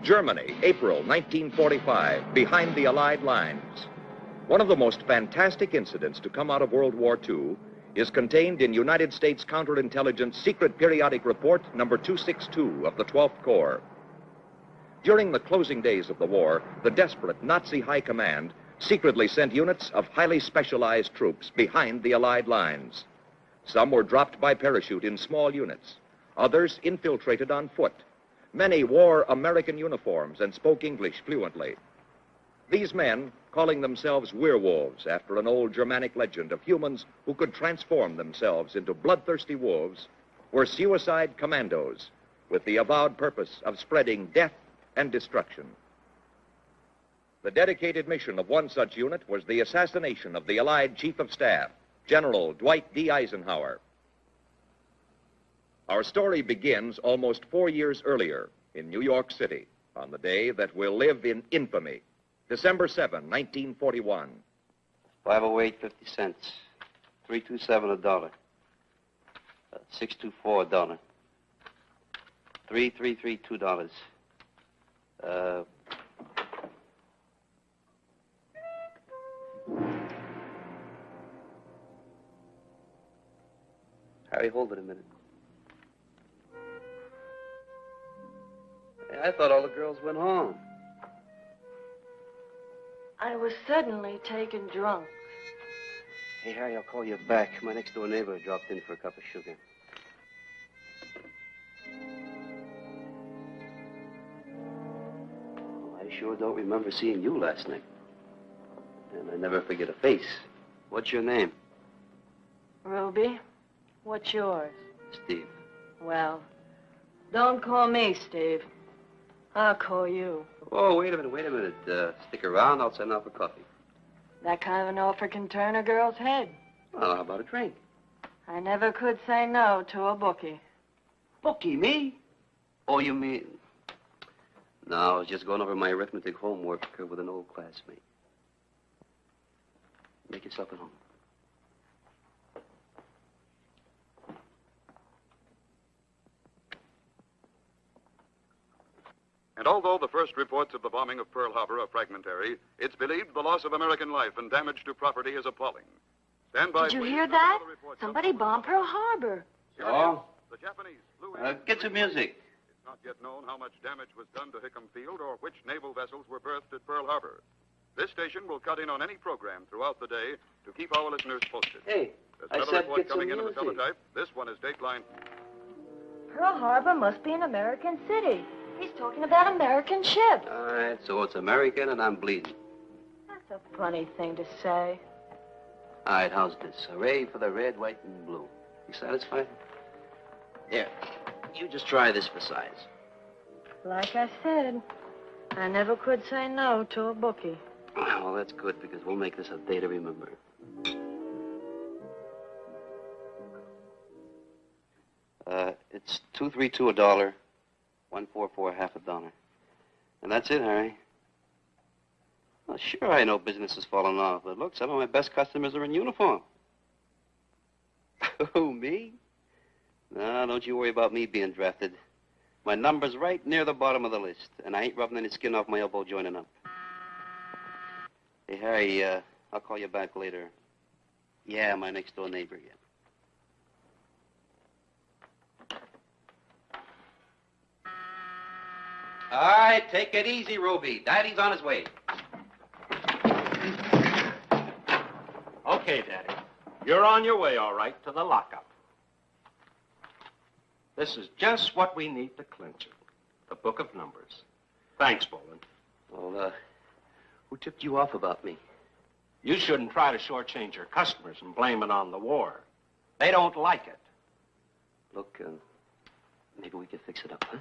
Germany, April 1945, behind the Allied lines. One of the most fantastic incidents to come out of World War II is contained in United States Counterintelligence Secret Periodic Report number 262 of the 12th Corps. During the closing days of the war, the desperate Nazi High Command secretly sent units of highly specialized troops behind the Allied lines. Some were dropped by parachute in small units. Others infiltrated on foot. Many wore American uniforms and spoke English fluently. These men, calling themselves werewolves after an old Germanic legend of humans who could transform themselves into bloodthirsty wolves, were suicide commandos with the avowed purpose of spreading death and destruction. The dedicated mission of one such unit was the assassination of the Allied Chief of Staff, General Dwight D. Eisenhower. Our story begins almost 4 years earlier in New York City, on the day that will live in infamy, December 7, 1941. 508 50 cents. 327 a dollar. 624 a dollar. 333 $2. Harry, hold it a minute. Hey, I thought all the girls went home. I was suddenly taken drunk. Hey, Harry, I'll call you back. My next-door neighbor dropped in for a cup of sugar. Oh, I sure don't remember seeing you last night. And I never forget a face. What's your name? Ruby, what's yours? Steve. Well, don't call me Steve. I'll call you. Oh, wait a minute. Stick around. I'll send out for coffee. That kind of an offer can turn a girl's head. Well, how about a drink? I never could say no to a bookie. Bookie, me? Oh, you mean... No, I was just going over my arithmetic homework with an old classmate. Make yourself at home. And although the first reports of the bombing of Pearl Harbor are fragmentary, it's believed the loss of American life and damage to property is appalling. Stand by. Did you hear that? Somebody bombed Pearl Harbor. Oh? The Japanese flew in. Get some music. It's not yet known how much damage was done to Hickam Field or which naval vessels were berthed at Pearl Harbor. This station will cut in on any program throughout the day to keep our listeners posted. Hey, There's I another said report get some coming in the music. teletype. This one is Dateline. Pearl Harbor must be an American city. He's talking about American ships. All right, so it's American and I'm bleeding. That's a funny thing to say. All right, how's this? Hooray for the red, white, and blue. You satisfied? Here, you just try this for size. Like I said, I never could say no to a bookie. Well, that's good because we'll make this a day to remember. It's 232 a dollar, 144 half a dollar. And that's it, Harry. Well, sure, I know business has fallen off, but look, some of my best customers are in uniform. Who, me? No, don't you worry about me being drafted. My number's right near the bottom of the list, and I ain't rubbing any skin off my elbow joining up. Hey, Harry, I'll call you back later. Yeah, my next-door neighbor again. All right, take it easy, Ruby. Daddy's on his way. Okay, Daddy. You're on your way, all right, to the lockup. This is just what we need to clinch it. The book of numbers. Thanks, Boland. Well, who tipped you off about me? You shouldn't try to shortchange your customers and blame it on the war. They don't like it. Look, maybe we could fix it up, huh?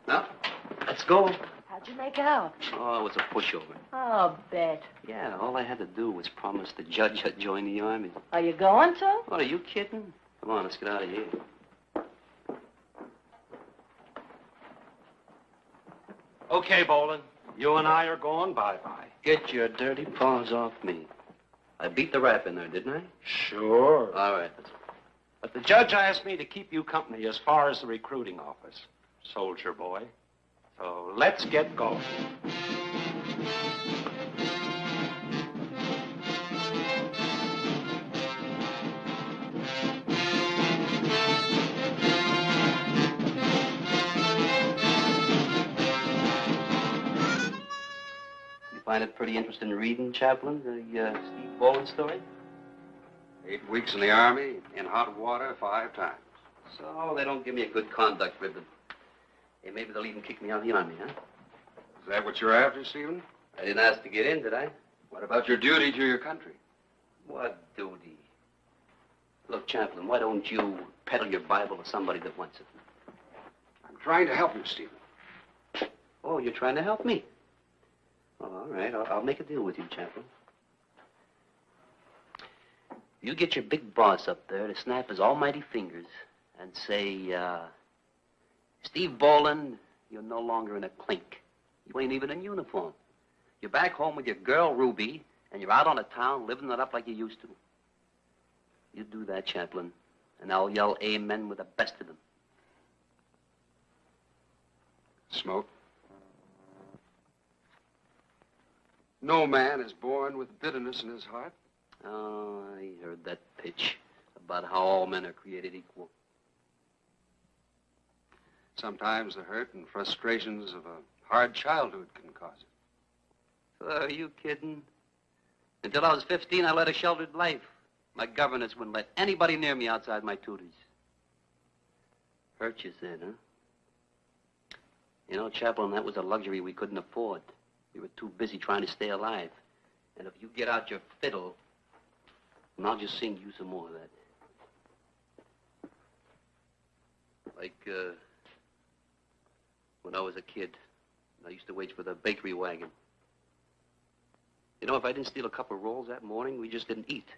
Now, let's go. How'd you make out? Oh, it was a pushover. I'll bet. Yeah, all I had to do was promise the judge I'd join the Army. Are you going to? What, are you kidding? Come on, let's get out of here. Okay, Boland. You and I are going bye-bye. Get your dirty paws off me. I beat the rap in there, didn't I? Sure. All right. But the judge asked me to keep you company as far as the recruiting office, soldier boy. So let's get going. Find it pretty interesting reading, Chaplain, the Steve Boland story? 8 weeks in the Army, in hot water 5 times. So they don't give me a good conduct ribbon. Hey, maybe they'll even kick me out of the Army, huh? Is that what you're after, Stephen? I didn't ask to get in, did I? What about your duty to your country? What duty? Look, Chaplain, why don't you peddle your Bible to somebody that wants it? I'm trying to help you, Stephen. Oh, you're trying to help me? Oh, all right, I'll make a deal with you, Chaplain. You get your big boss up there to snap his almighty fingers and say, Steve Boland, you're no longer in a clink. You ain't even in uniform. You're back home with your girl, Ruby, and you're out on the town living it up like you used to. You do that, Chaplain, and I'll yell amen with the best of them. Smoke. No man is born with bitterness in his heart. Oh, I heard that pitch about how all men are created equal. Sometimes the hurt and frustrations of a hard childhood can cause it. Are you kidding? Until I was 15, I led a sheltered life. My governess wouldn't let anybody near me outside my tutors. Hurt you, said, huh? You know, Chaplain, that was a luxury we couldn't afford. We were too busy trying to stay alive. And if you get out your fiddle, and I'll just sing you some more of that. Like, when I was a kid, I used to wait for the bakery wagon. You know, if I didn't steal a couple of rolls that morning, we just didn't eat.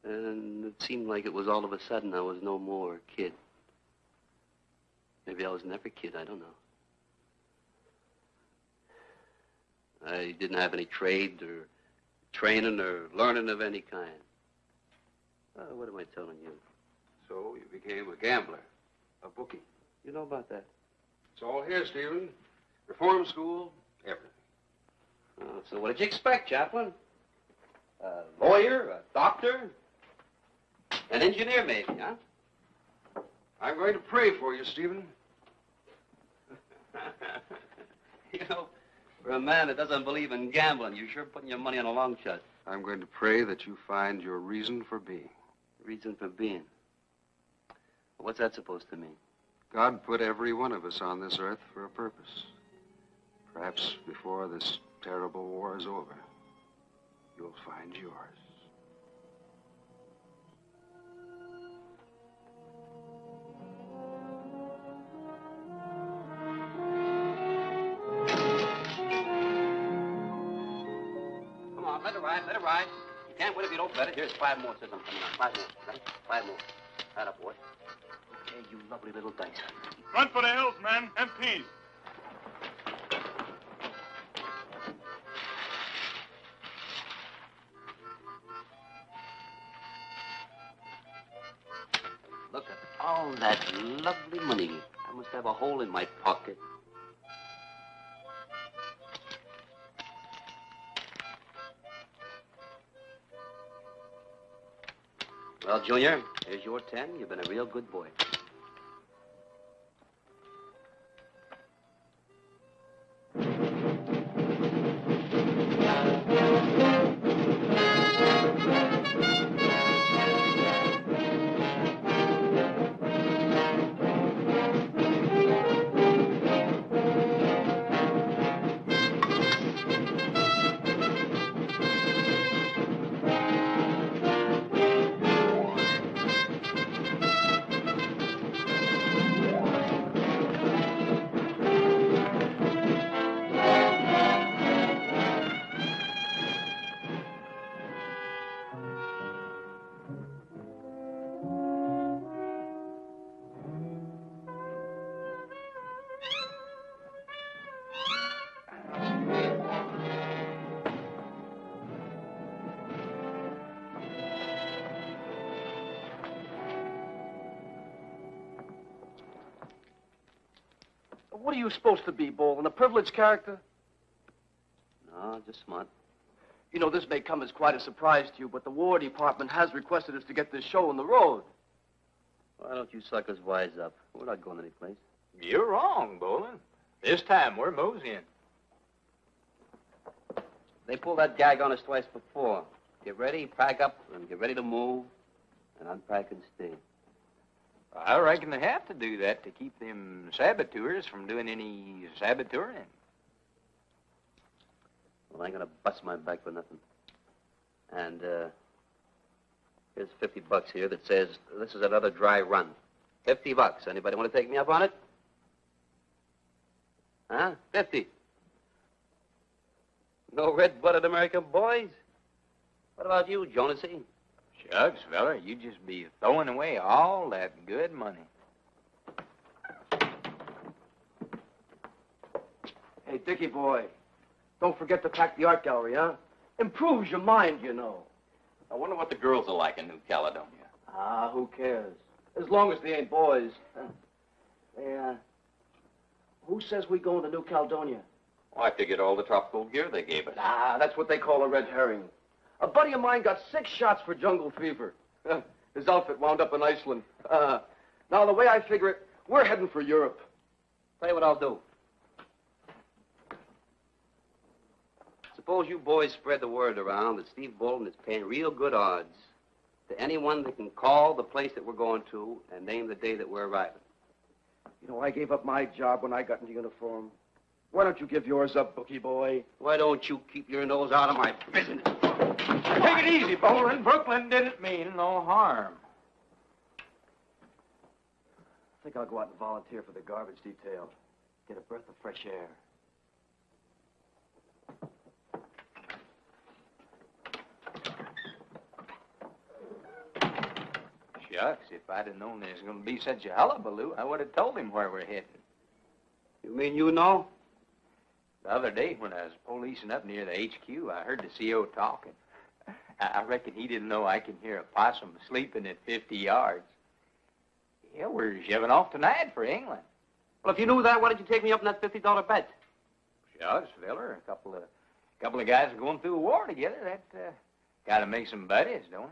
And it seemed like it was all of a sudden I was no more a kid. Maybe I was never a kid, I don't know. I didn't have any trade or training or learning of any kind. What am I telling you? So you became a gambler, a bookie. You know about that? It's all here, Stephen. Reform school, everything. So what did you expect, Chaplain? A lawyer, a doctor, an engineer maybe, huh? I'm going to pray for you, Stephen. You know, for a man that doesn't believe in gambling, you're sure putting your money on a long shot. I'm going to pray that you find your reason for being. Reason for being? What's that supposed to mean? God put every one of us on this earth for a purpose. Perhaps before this terrible war is over, you'll find yours. Come on, let it ride, let it ride. You can't win if you don't bet it. Here's 5 more, says I'm coming on. 5 more, right? 5 more. Add up, boy. Okay, you lovely little dice. Run for the hills, men, and peace. Look at all that lovely money. I must have a hole in my pocket. Well, Junior, here's your 10. You've been a real good boy. What are you supposed to be, Boland? A privileged character? No, just smart. You know, this may come as quite a surprise to you, but the War Department has requested us to get this show on the road. Why don't you suckers wise up? We're not going anyplace. You're wrong, Boland. This time we're moseying. They pulled that gag on us twice before. Get ready, pack up, and get ready to move, and unpack and stay. I reckon they have to do that to keep them saboteurs from doing any saboteuring. Well, I ain't gonna bust my back for nothing. And, here's $50 here that says this is another dry run. $50. Anybody want to take me up on it? Huh? 50. No red-blooded American boys? What about you, Jonasy? Shucks, fella, you just be throwing away all that good money. Hey, Dickie boy, don't forget to pack the art gallery, huh? Improves your mind, you know. I wonder what the girls are like in New Caledonia. Ah, who cares? As long as they ain't boys. Who says we go into New Caledonia? Well, I figured all the tropical gear they gave us. Ah, that's what they call a red herring. A buddy of mine got 6 shots for jungle fever. His outfit wound up in Iceland. Now, the way I figure it, we're heading for Europe. Tell you what I'll do. Suppose you boys spread the word around that Steve Boland is paying real good odds to anyone that can call the place that we're going to and name the day that we're arriving. You know, I gave up my job when I got into uniform. Why don't you give yours up, bookie boy? Why don't you keep your nose out of my business? Take it easy, Boland. Brooklyn didn't mean no harm. I think I'll go out and volunteer for the garbage detail. Get a breath of fresh air. Shucks, if I'd have known there was going to be such a hullabaloo, I would have told him where we're heading. You mean you know? The other day when I was policing up near the HQ, I heard the CO talking. I reckon he didn't know I can hear a possum sleeping at 50 yards. Yeah, we're shoving off tonight for England. Well, if you knew that, why did you take me up in that $50 bet? Shucks, feller, a couple of guys are going through a war together. That got to make some buddies, don't it?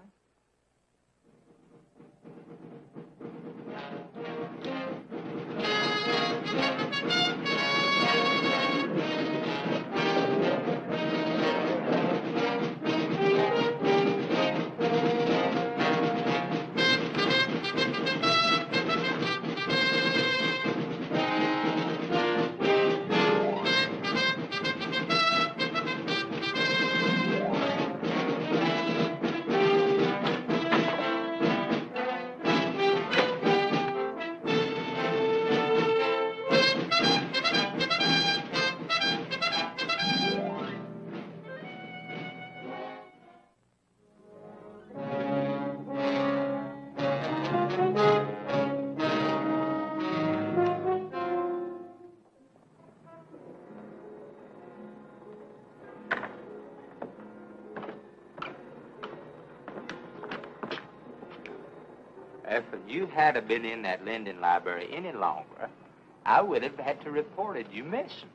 If you had been in that Linden library any longer, I would have had to reported you missing.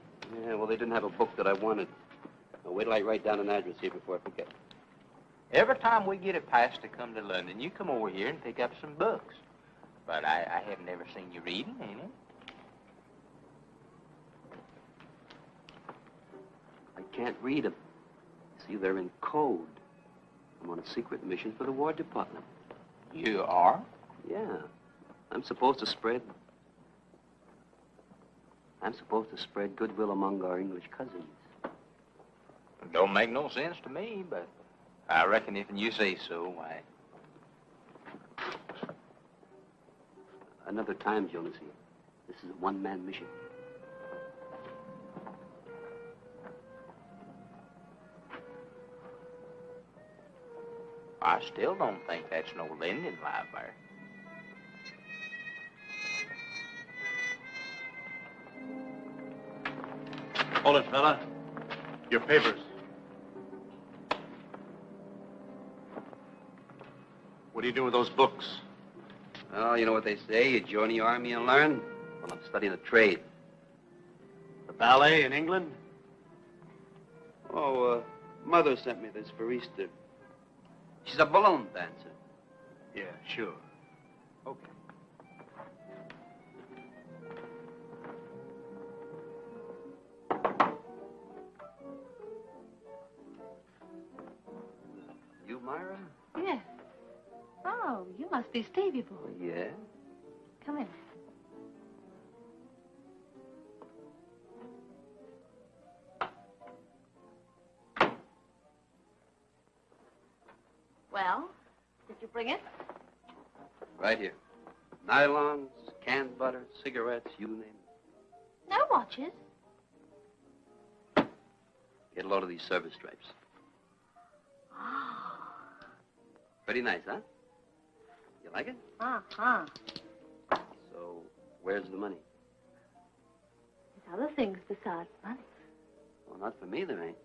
Yeah, well, they didn't have a book that I wanted. Now, wait till I write down an address here before I forget. Every time we get a pass to come to London, you come over here and pick up some books. But I have never seen you reading any. I can't read them. See, they're in code. I'm on a secret mission for the War Department. You are? Yeah. I'm supposed to spread goodwill among our English cousins. Don't make no sense to me, but I reckon if you say so, why... Another time, Jonas. This is a one-man mission. I still don't think that's no Linden library. Hold it, fella. Your papers. What do you do with those books? Oh, you know what they say, you join the army and learn? Well, I'm studying a trade. Ballet in England? Oh, Mother sent me this for Easter. She's a balloon dancer. Yeah, sure. Okay. You, Myra? Yes. Oh, you must be Stevie Boy. Yeah. Come in. Well, did you bring it? Right here. Nylons, canned butter, cigarettes, you name it. No watches. Get a load of these service stripes. Oh. Pretty nice, huh? You like it? Uh-huh. So, where's the money? There's other things besides money. Well, not for me, there ain't.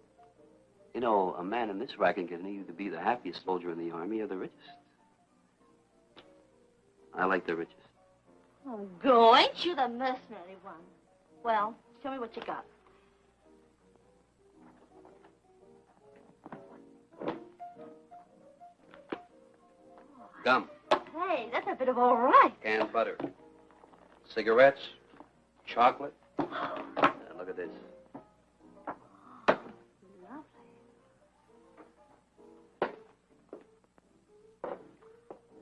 You know, a man in this racket can either be the happiest soldier in the army or the richest. I like the richest. Oh, go. Ain't you the mercenary one? Well, show me what you got. Gum, Hey, that's a bit of all right. canned butter, cigarettes, chocolate. And look at this. Lovely.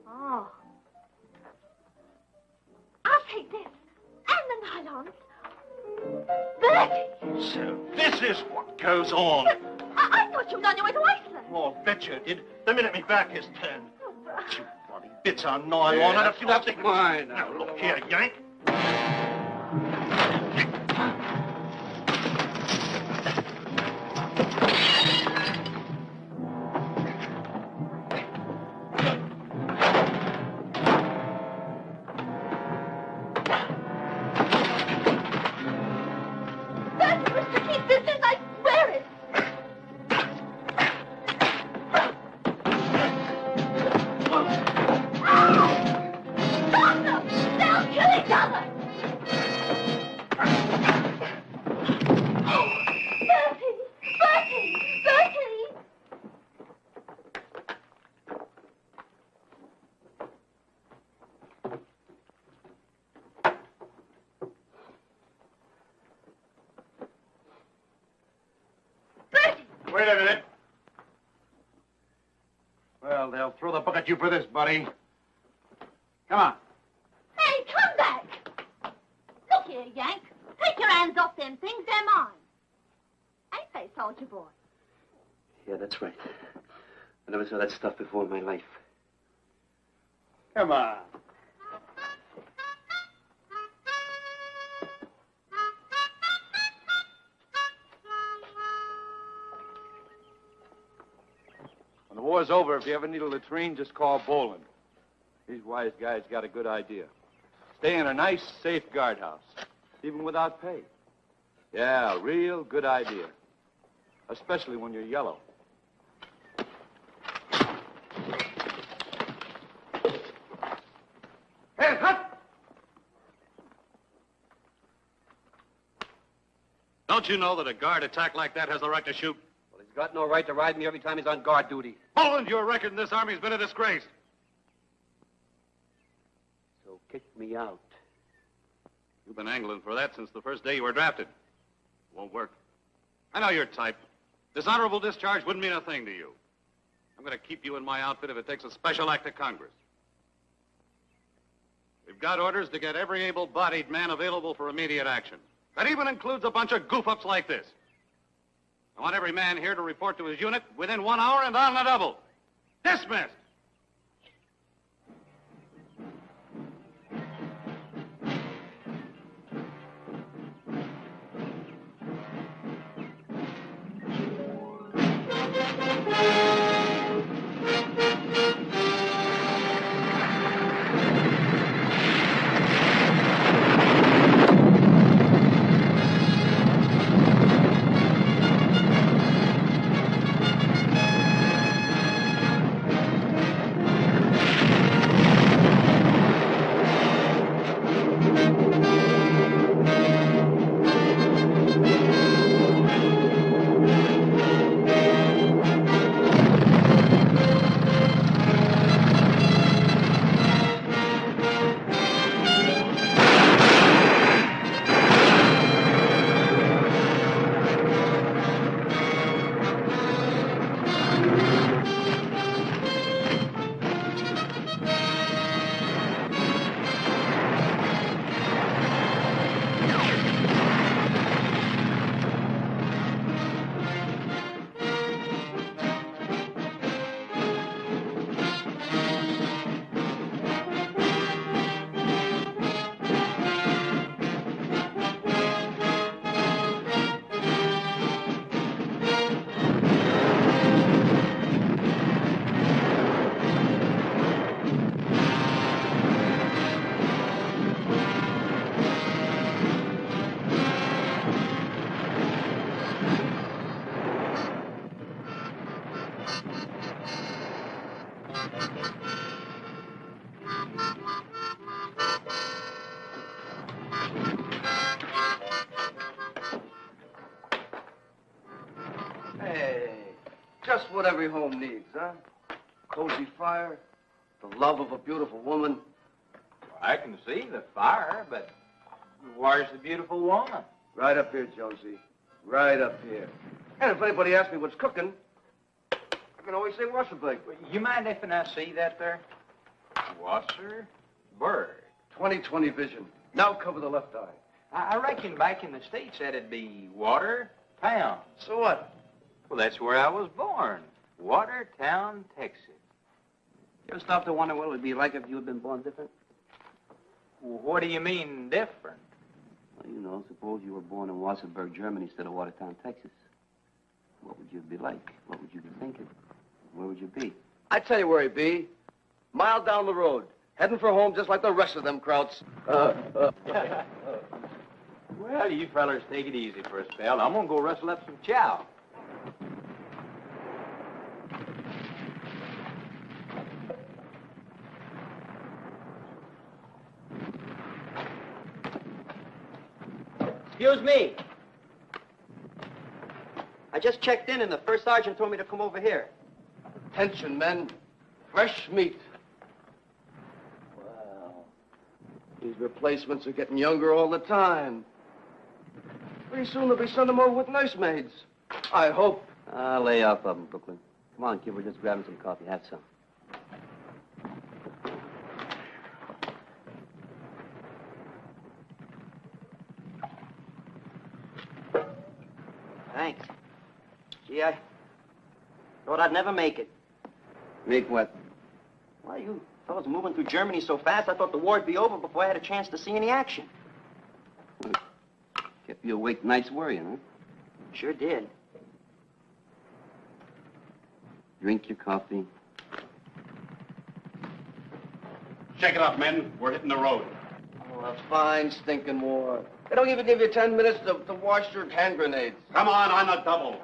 Oh. I'll take this. And the nylons. Bertie! So this is what goes on. I thought you was on your way to Iceland. Oh, bet you did. The minute me back is turned. Oh, Bertie. You bloody bits of nylon. Yeah, and that's if you not think... mine. Now, look here, Yank. Bertie, Mr. Keith, this is, I swear it. Stop them! They'll kill each other! Bertie! Bertie! Bertie! Bertie! Wait a minute. Well, they'll throw the book at you for this, buddy. Come on. Hey, come back! Look here, Yank. Take your hands off them things. They're mine. Ain't they, soldier boy? Yeah, that's right. I never saw that stuff before in my life. Come on. When the war's over, if you ever need a latrine, just call Boland. These wise guys got a good idea. Stay in a nice, safe guardhouse, even without pay. Yeah, a real good idea. Especially when you're yellow. Hey, cut! Don't you know that a guard attack like that has the right to shoot? Well, he's got no right to ride me every time he's on guard duty. Boland, your record in this army's been a disgrace. So kick me out. You've been angling for that since the first day you were drafted. Won't work. I know your type. Dishonorable discharge wouldn't mean a thing to you. I'm going to keep you in my outfit if it takes a special act of Congress. We've got orders to get every able-bodied man available for immediate action. That even includes a bunch of goof-ups like this. I want every man here to report to his unit within 1 hour and on the double. Dismissed! what every home needs, huh? Cozy fire, the love of a beautiful woman. I can see the fire, but where's the beautiful woman? Right up here, Josie. Right up here. And if anybody asks me what's cooking, I can always say Wasserberg. You mind if I see that there? Wasserberg. 20/20 vision. Now cover the left eye. I reckon back in the States that'd be Watertown. So what? Well, that's where I was born. Watertown, Texas. You ever stop to wonder what it would be like if you had been born different? Well, what do you mean different? Well, you know, suppose you were born in Wasserberg, Germany instead of Watertown, Texas. What would you be like? What would you be thinking? Where would you be? I tell you where he'd be. Mile down the road. Heading for home just like the rest of them krauts. Well, you fellers take it easy for a spell. I'm gonna go rustle up some chow. Excuse me. I just checked in and the first sergeant told me to come over here. Attention, men. Fresh meat. Well, these replacements are getting younger all the time. Pretty soon they'll be sending them over with nursemaids. I hope. Lay off of them, Brooklyn. Come on, kid, we're just grabbing some coffee. Have some. Thanks. Gee, I thought I'd never make it. Make what? Well, you fellas moving through Germany so fast, I thought the war'd be over before I had a chance to see any action. Kept you awake nights worrying, huh? Sure did. Drink your coffee. Shake it up, men. We're hitting the road. Oh, a fine stinking war. They don't even give you 10 minutes to wash your hand grenades. Come on the double.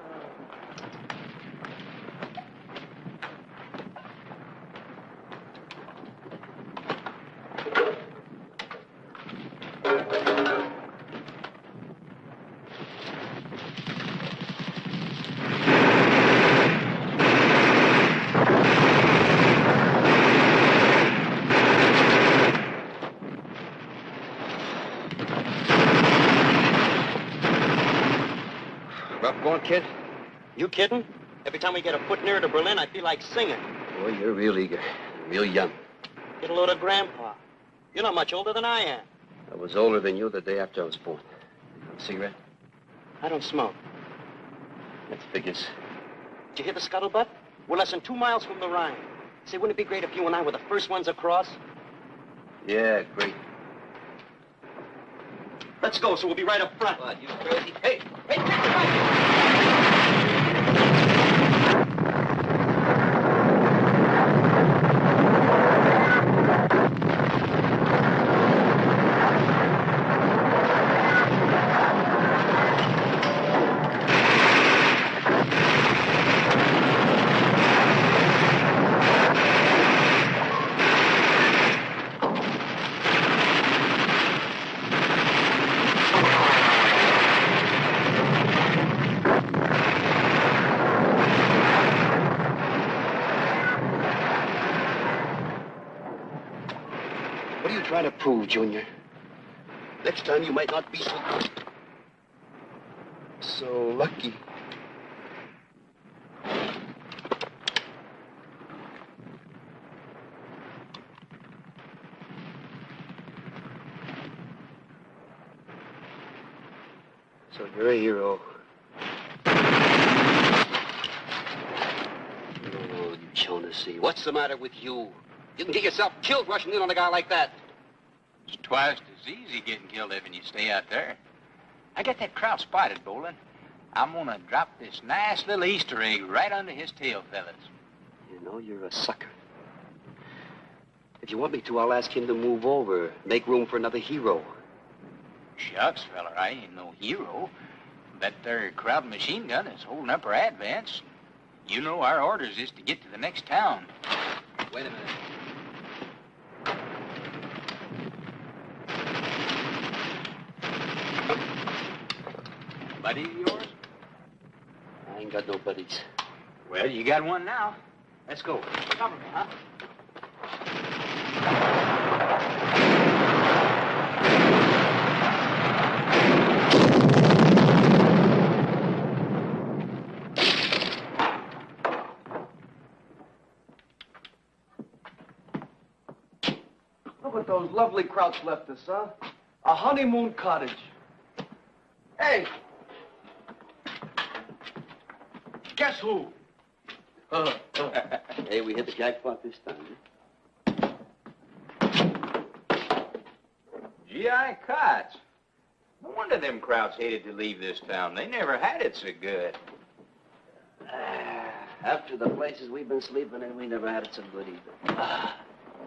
Kid? You kidding? Every time we get a foot nearer to Berlin, I feel like singing. Boy, you're real eager. Real young. Get a load of Grandpa. You're not much older than I am. I was older than you the day after I was born. You want a cigarette? I don't smoke. That figures. Did you hear the scuttlebutt? We're less than 2 miles from the Rhine. Say, wouldn't it be great if you and I were the first ones across? Yeah, great. Let's go, so we'll be right up front. What, you crazy? Hey! Try to prove, Junior. Next time you might not be so lucky. So you're a hero. Oh, you Jonesy. What's the matter with you? You can get yourself killed rushing in on a guy like that. It's twice as easy getting killed if you stay out there. I got that crowd spotted, Boland. I'm gonna drop this nice little Easter egg right under his tail, fellas. You know, you're a sucker. If you want me to, I'll ask him to move over. Make room for another hero. Shucks, feller, I ain't no hero. That there crowd machine gun is holding up our advance. You know our orders is to get to the next town. Wait a minute. Buddy of yours? I ain't got no buddies. Well, you got one now. Let's go. Cover me, huh? Look what those lovely krauts left us, huh? A honeymoon cottage. Hey! Guess who? Hey, we hit the jackpot this time. G.I. Cots. No wonder them crowds hated to leave this town. They never had it so good. After the places we've been sleeping in, we never had it so good either.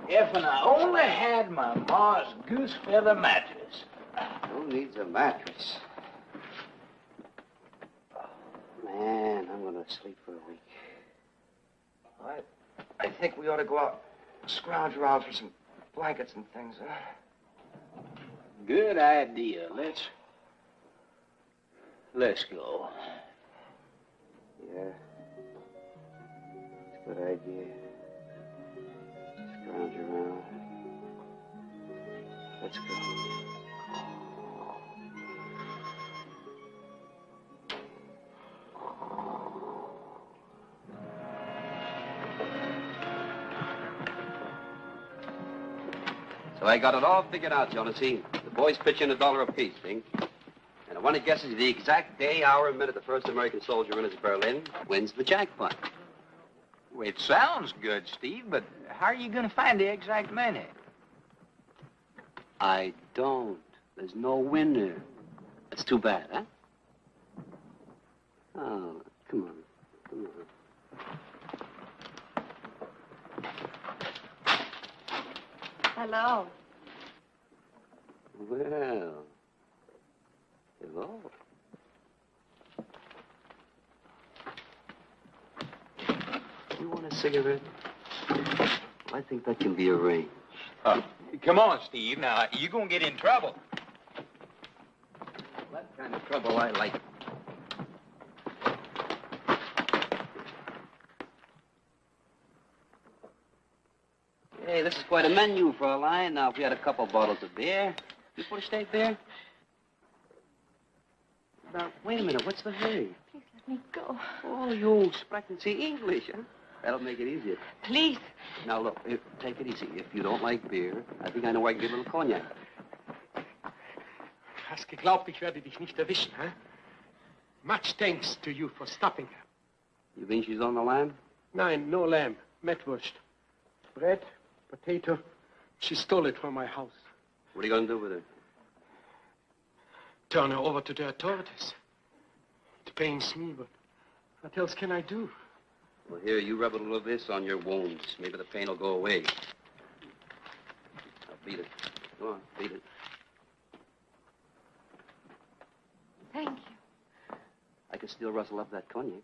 If I only had my ma's goose feather mattress. Who needs a mattress? Man, I'm gonna sleep for a week. I think we ought to go out, scrounge around for some blankets and things, huh? Good idea. Let's go. Yeah. It's a good idea. Scrounge around. Let's go. So I got it all figured out, Jonesy. The boys pitch in $1 apiece, see? And the one that guesses the exact day, hour, and minute the first American soldier enters Berlin wins the jackpot. Well, it sounds good, Steve, but how are you going to find the exact minute? I don't. There's no winner. That's too bad, huh? Oh, come on. Come on. Hello. Well, hello. You want a cigarette? I think that can be arranged. Come on, Steve. Now, you're going to get in trouble. That kind of trouble I like. Hey, this is quite a menu for a line. Now, if we had a couple bottles of beer. You put a state beer? Now, wait a minute. What's the hurry? Please let me go. Oh, you sprechen Sie English, huh? That'll make it easier. Please. Now, look, take it easy. If you don't like beer, I think I know where I can get a little cognac. Hast geglaubt, ich werde dich nicht erwischen, huh? Much thanks to you for stopping her. You think she's on the lamb? Nein, no lamb. Mettwurst. Bread, potato. She stole it from my house. What are you going to do with her? Turn her over to the authorities. It pains me, but what else can I do? Well, here, you rub a little of this on your wounds. Maybe the pain will go away. Now, beat it. Go on, beat it. Thank you. I can still rustle up that cognac.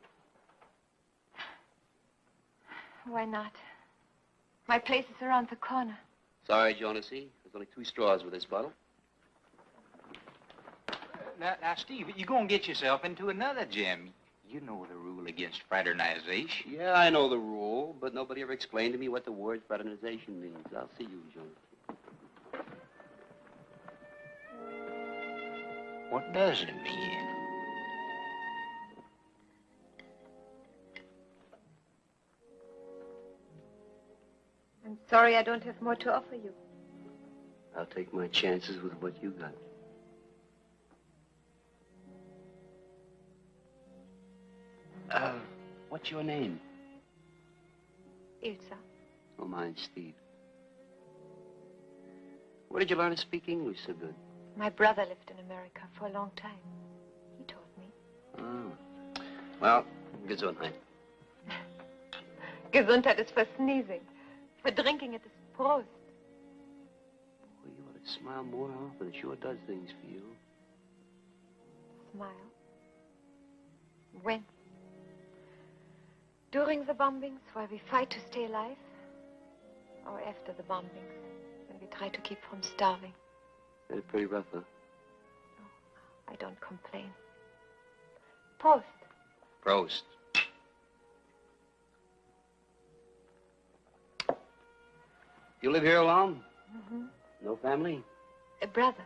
Why not? My place is around the corner. Sorry, Jonesy. There's only 2 straws with this bottle. Now, Steve, you're going to get yourself into another jam. You know the rule against fraternization. Yeah, I know the rule, but nobody ever explained to me what the word fraternization means. I'll see you, Jonesy. What does it mean? I'm sorry I don't have more to offer you. I'll take my chances with what you got. What's your name? Ilsa. Oh, mine's Steve. Where did you learn to speak English so good? My brother lived in America for a long time. He taught me. Oh. Well, Gesundheit. Gesundheit is for sneezing. For drinking it is Prost. Boy, you ought to smile more often. It sure does things for you. Smile. When? During the bombings, while we fight to stay alive? Or after the bombings, when we try to keep from starving? That's pretty rough, huh? I don't complain. Prost. Prost. You live here alone? Mm-hmm. No family? A brother.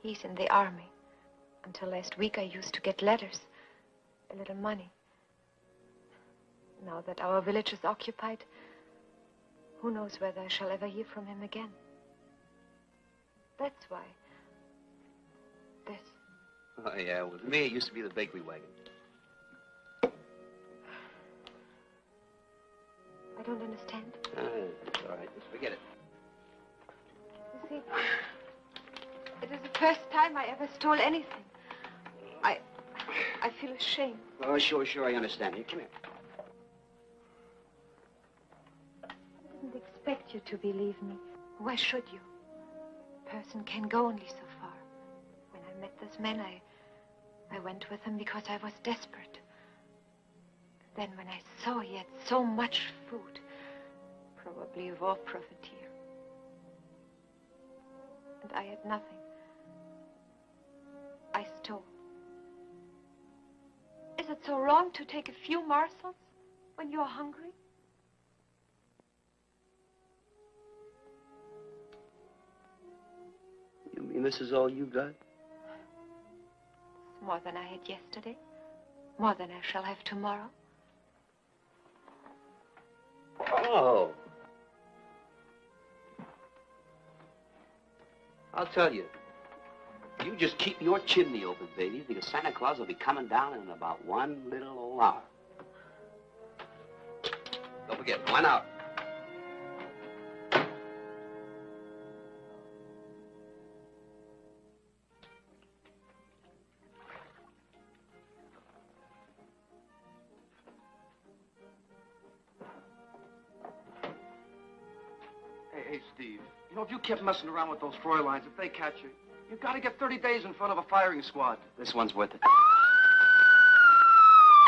He's in the army. Until last week, I used to get letters, a little money. Now that our village is occupied, who knows whether I shall ever hear from him again. That's why. This. Oh, yeah, with me, it used to be the bakery wagon. I don't understand. It's all right. Just forget it. You see, it is the first time I ever stole anything. I feel ashamed. Oh, sure, I understand. Here, come here. I didn't expect you to believe me. Why should you? A person can go only so far. When I met this man, I went with him because I was desperate. Then when I saw he had so much food, probably a war profiteer, and I had nothing, I stole. Is it so wrong to take a few morsels when you're hungry? You mean this is all you got? It's more than I had yesterday, more than I shall have tomorrow. Oh. I'll tell you. You just keep your chimney open, baby, because Santa Claus will be coming down in about one little old hour. Don't forget, 1 hour. Hey, Steve. You know, if you kept messing around with those Fräuleins, if they catch you, you've got to get 30 days in front of a firing squad. This one's worth it.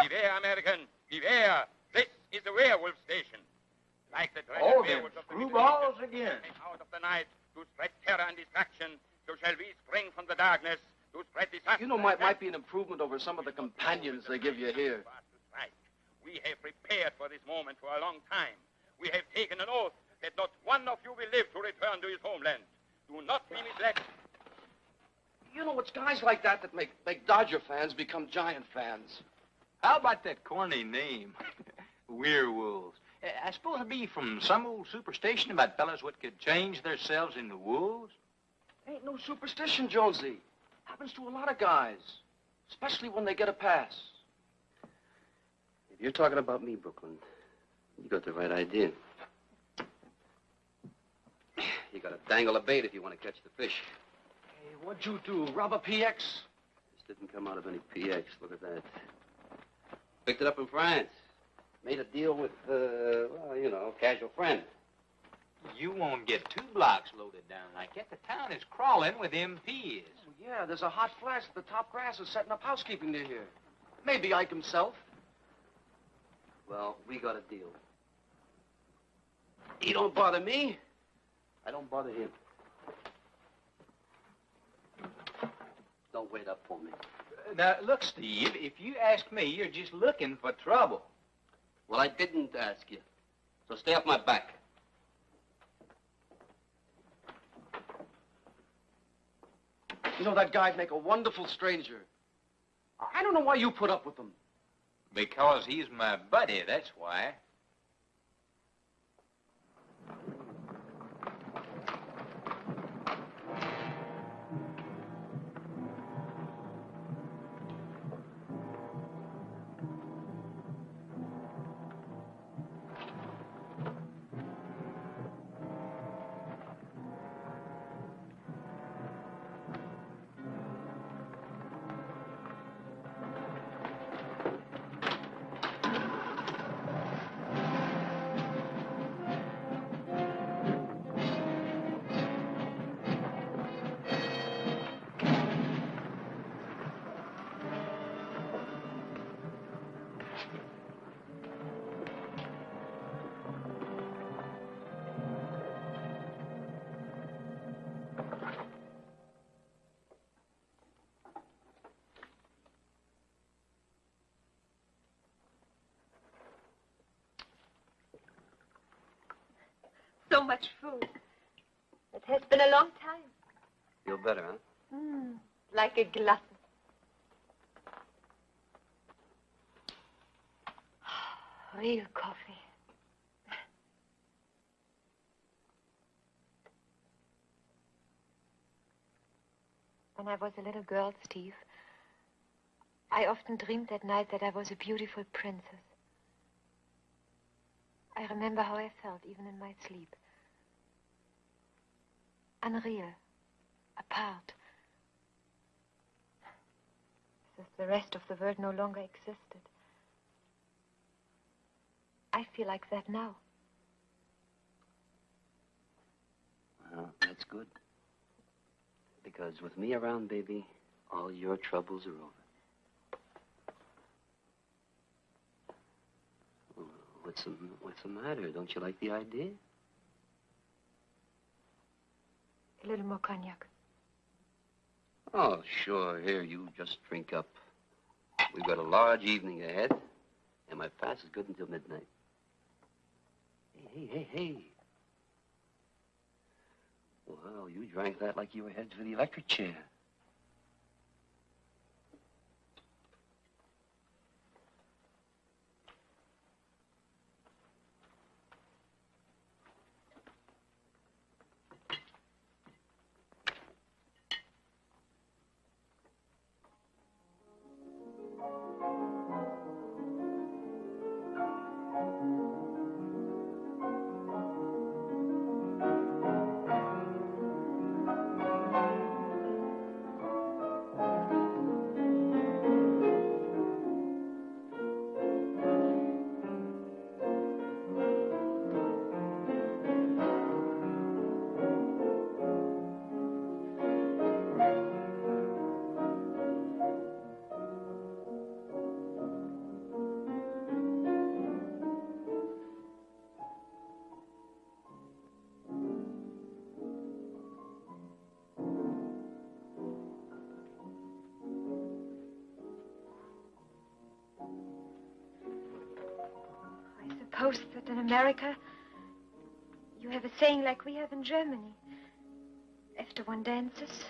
Beware, American. Beware. This is the werewolf station. Like the dragon werewolves of the screwballs again. Out of the night to spread terror and distraction, so shall we spring from the darkness to spread disaster. You know, might be an improvement over some of the companions they give you here. We have prepared for this moment for a long time. We have taken an oath that not one of you will live to return to his homeland. Do not be misled. You know, it's guys like that that make Dodger fans become Giant fans. How about that corny name? Werewolves. I suppose it'd be from some old superstition about fellas what could change themselves into wolves? Ain't no superstition, Jonesy. Happens to a lot of guys, especially when they get a pass. If you're talking about me, Brooklyn, you got the right idea. You got to dangle a bait if you want to catch the fish. Hey, what'd you do, rob a PX? This didn't come out of any PX. Look at that. Picked it up in France. Made a deal with, well, you know, a casual friend. You won't get 2 blocks loaded down like that. The town is crawling with MPs. Oh, yeah, there's a hot flash at the top grass is setting up housekeeping near here. Maybe Ike himself. Well, we got a deal. He don't bother me. I don't bother him. Don't wait up for me. Now, look, Steve, if you ask me, you're just looking for trouble. Well, I didn't ask you. So stay off my back. You know, that guy'd make a wonderful stranger. I don't know why you put up with him. Because he's my buddy, that's why. So much food. It has been a long time. Feel better, huh? Like a glutton. Real coffee. When I was a little girl, Steve, I often dreamed at night that I was a beautiful princess. I remember how I felt, even in my sleep. Unreal. Apart. As if the rest of the world no longer existed. I feel like that now. Well, that's good. Because with me around, baby, all your troubles are over. Well, what's the matter? Don't you like the idea? A little more cognac. Oh, sure. Here, you just drink up. We've got a large evening ahead, and my pass is good until midnight. Hey. Well, you drank that like you were headed for the electric chair. Suppose that in America, you have a saying like we have in Germany. After one dances,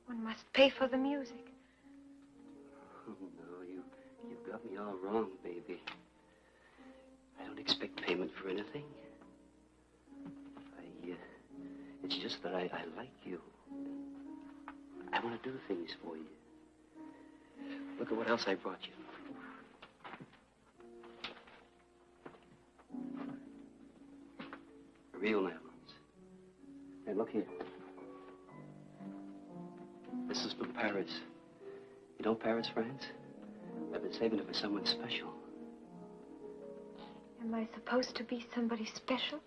one must pay for the music. Oh, no, you've got me all wrong, baby. I don't expect payment for anything. It's just that I like you. I want to do things for you. Look at what else I brought you. Real nylons. And look here. This is from Paris. You know Paris, France? I've been saving it for someone special. Am I supposed to be somebody special?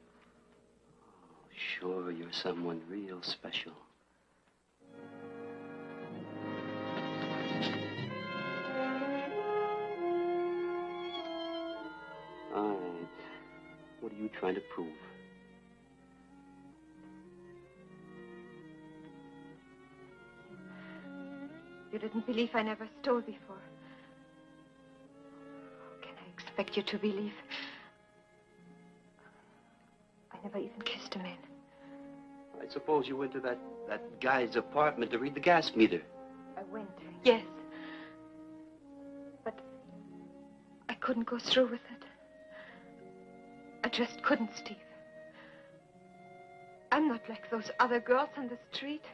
Oh, sure, you're someone real special. All right. What are you trying to prove? You didn't believe I never stole before. How can I expect you to believe? I never even kissed a man. I suppose you went to that guy's apartment to read the gas meter. I went, yes. But I couldn't go through with it. I just couldn't, Steve. I'm not like those other girls on the street.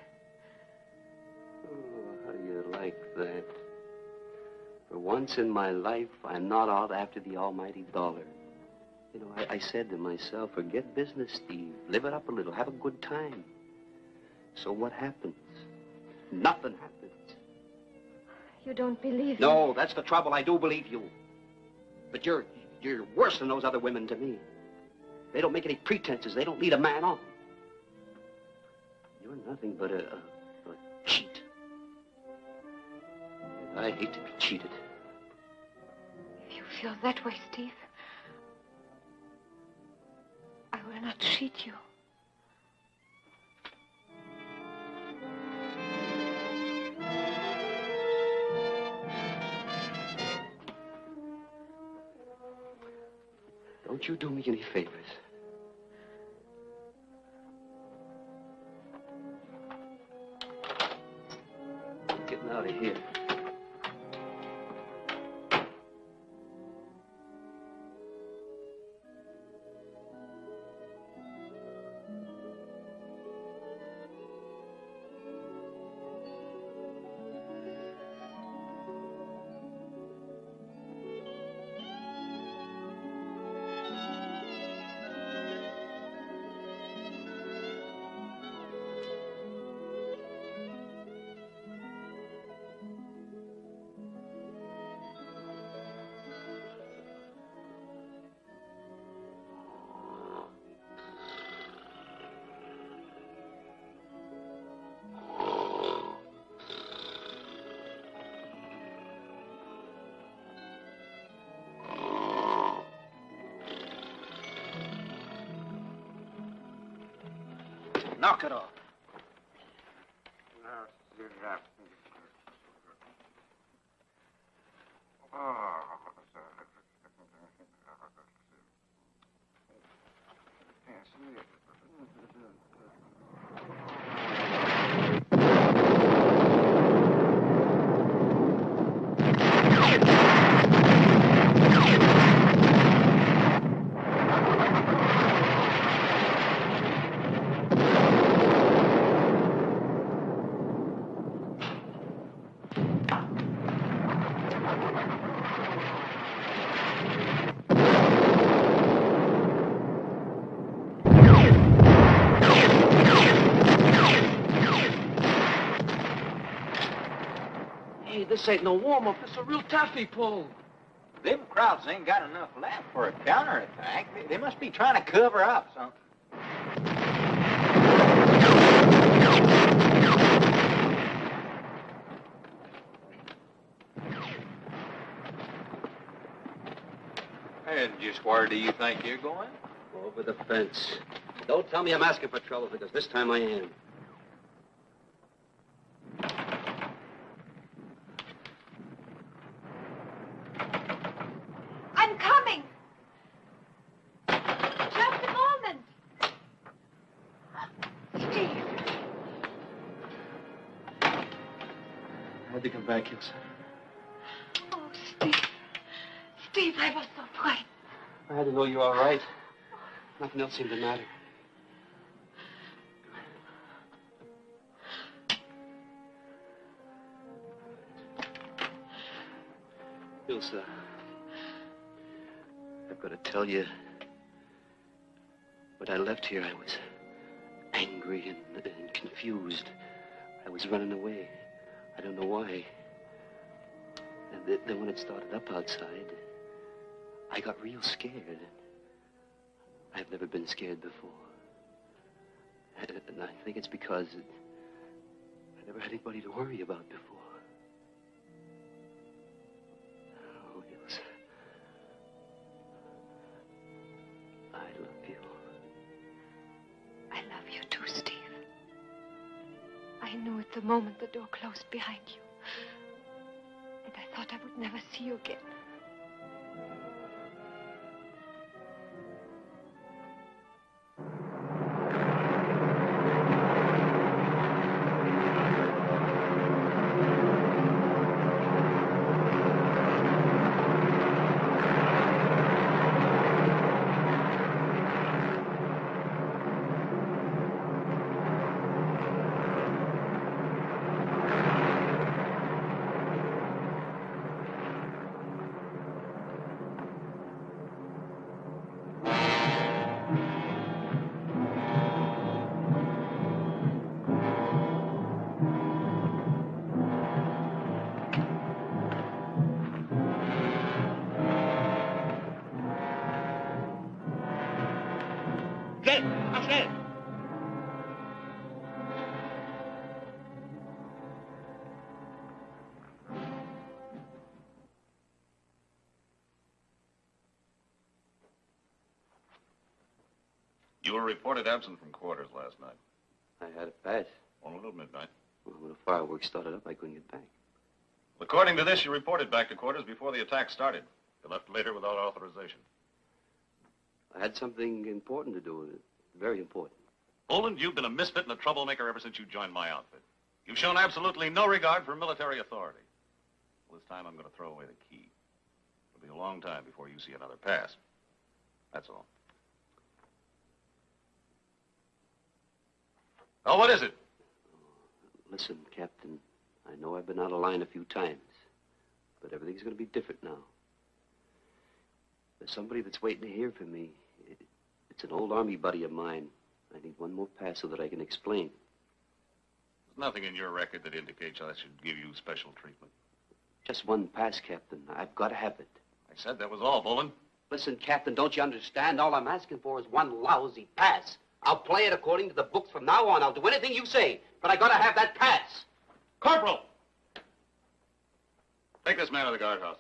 Oh, how do you like that? For once in my life, I'm not out after the almighty dollar. You know, I said to myself, forget business, Steve. Live it up a little. Have a good time. So what happens? Nothing happens. You don't believe me? No, that's the trouble. I do believe you. But you're worse than those other women to me. They don't make any pretenses. They don't lead a man on. You're nothing but a cheat. I hate to be cheated. If you feel that way, Steve, I will not cheat you. Don't you do me any favors. Here. Knock it off. This ain't no warm-up. This is a real taffy pull. Them Krauts ain't got enough left for a counterattack. They must be trying to cover up something. And just where do you think you're going? Over the fence. Don't tell me I'm asking for trouble, because this time I am. I'm coming. Just a moment. Steve. I had to come back here, sir. Oh, Steve. Steve, I was so frightened. I had to know you were all right. Nothing else seemed to matter. Ilsa, I've got to tell you, when I left here, I was angry and confused. I was running away. I don't know why. And then when it started up outside, I got real scared. I've never been scared before. And I think it's because I never had anybody to worry about before. Oh, Ilsa. I love you. I love you too, Steve. I knew at the moment the door closed behind you. And I thought I would never see you again. You were reported absent from quarters last night. I had a pass. On until midnight. Well, when the fireworks started up, I couldn't get back. According to this, you reported back to quarters before the attack started. You left later without authorization. I had something important to do with it. Very important. Boland, you've been a misfit and a troublemaker ever since you joined my outfit. You've shown absolutely no regard for military authority. Well, this time I'm going to throw away the key. It'll be a long time before you see another pass. That's all. Oh, what is it? Listen, Captain, I know I've been out of line a few times, but everything's going to be different now. There's somebody that's waiting to hear from me. It's an old Army buddy of mine. I need one more pass so that I can explain. There's nothing in your record that indicates I should give you special treatment. Just one pass, Captain. I've got to have it. I said that was all, Boland. Listen, Captain, don't you understand? All I'm asking for is one lousy pass. I'll play it according to the books from now on. I'll do anything you say, but I gotta have that pass. Corporal! Take this man to the guardhouse.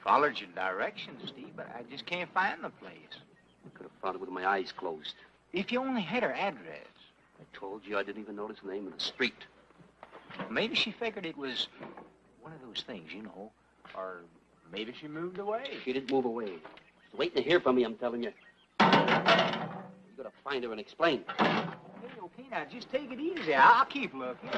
Followed your directions, Steve, but I just can't find the place. I could have found it with my eyes closed. If you only had her address. I told you I didn't even notice the name of the street. Maybe she figured it was one of those things, you know. Or maybe she moved away. She didn't move away. She's waiting to hear from me, I'm telling you. You gotta find her and explain. Okay, now just take it easy. I'll keep looking.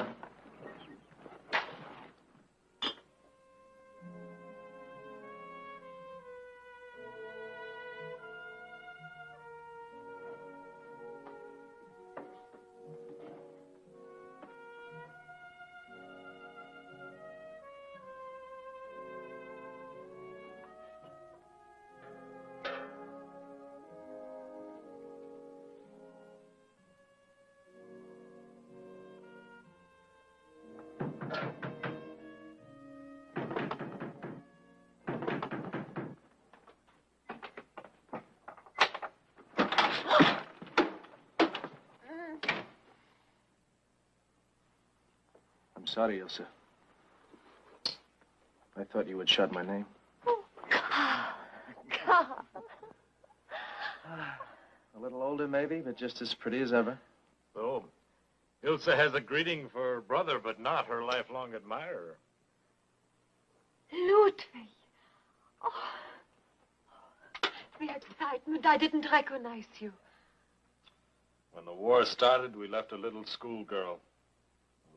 I'm sorry, Ilse. I thought you would shout my name. Oh, God. A little older, maybe, but just as pretty as ever. So, Ilse has a greeting for her brother, but not her lifelong admirer. Ludwig. Oh. The excitement. I didn't recognize you. When the war started, we left a little schoolgirl.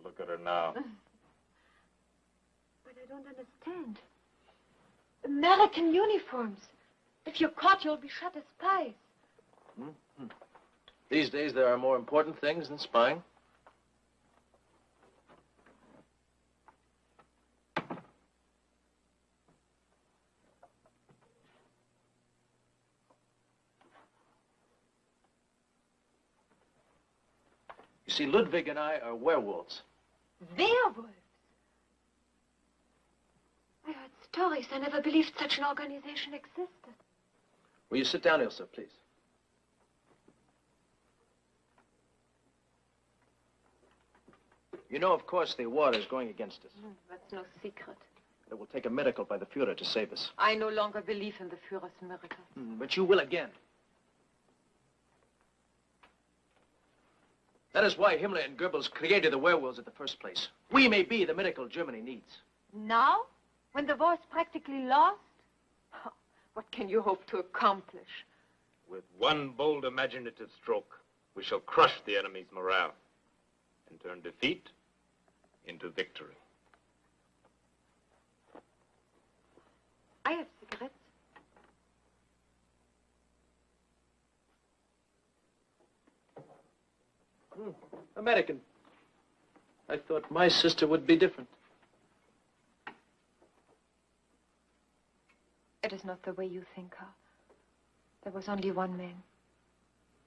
Look at her now. But I don't understand. American uniforms. If you're caught, you'll be shot as spies. Mm-hmm. These days, there are more important things than spying. You see, Ludwig and I are werewolves. Werewolves? I heard stories. I never believed such an organization existed. Will you sit down, Ilse, please? You know, of course, the war is going against us. That's no secret. It will take a miracle by the Fuhrer to save us. I no longer believe in the Führer's miracles. But you will again. That is why Himmler and Goebbels created the werewolves in the first place. We may be the miracle Germany needs. Now? When the war is practically lost? Oh, what can you hope to accomplish? With one bold imaginative stroke, we shall crush the enemy's morale and turn defeat into victory. I have cigarettes. American. I thought my sister would be different. It is not the way you think, Carl. There was only one man.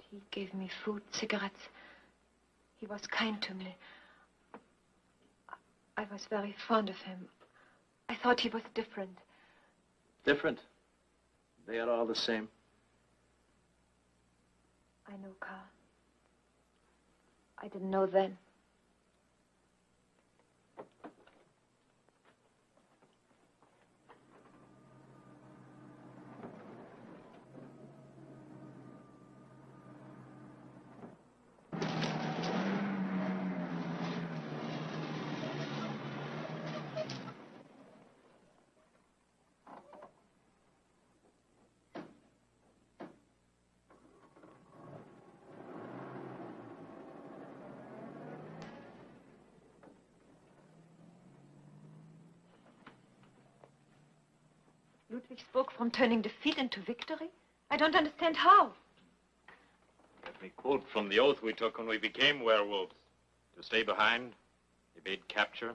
He gave me food, cigarettes. He was kind to me. I was very fond of him. I thought he was different. Different? They are all the same. I know, Carl. I didn't know then. Ludwig spoke from turning defeat into victory? I don't understand how. Let me quote from the oath we took when we became werewolves. To stay behind, evade capture,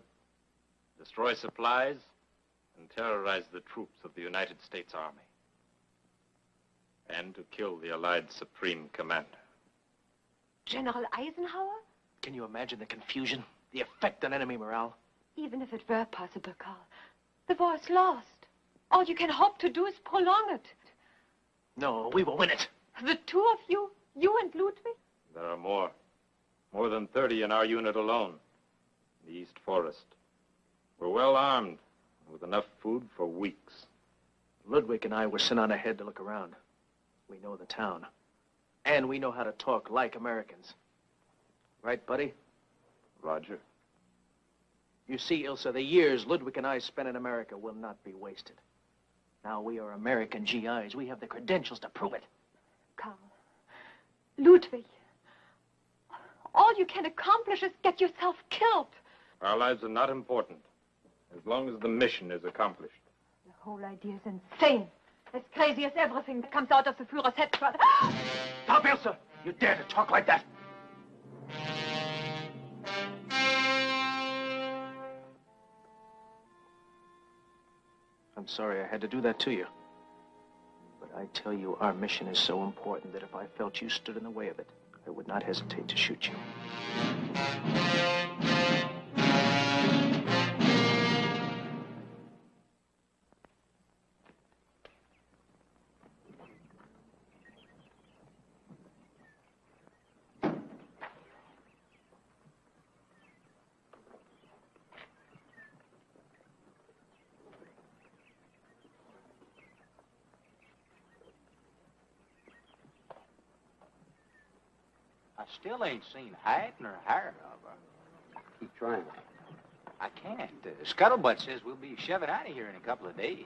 destroy supplies, and terrorize the troops of the United States Army. And to kill the Allied Supreme Commander. General Eisenhower? Can you imagine the confusion, the effect on enemy morale? Even if it were possible, Carl, the war is lost. All you can hope to do is prolong it. No, we will win it. The two of you, you and Ludwig? There are more. More than 30 in our unit alone. In the East Forest. We're well armed, with enough food for weeks. Ludwig and I were sent on ahead to look around. We know the town. And we know how to talk like Americans. Right, buddy? Roger. You see, Ilsa, the years Ludwig and I spent in America will not be wasted. Now we are American GIs. We have the credentials to prove it. Carl, Ludwig, all you can accomplish is get yourself killed. Our lives are not important, as long as the mission is accomplished. The whole idea is insane. As crazy as everything that comes out of the Führer's head. Stop, Ilsa! You dare to talk like that? I'm sorry I had to do that to you. But I tell you, our mission is so important that if I felt you stood in the way of it, I would not hesitate to shoot you. I still ain't seen hide nor hair of her. Keep trying. I can't. Scuttlebutt says we'll be shoving out of here in a couple of days.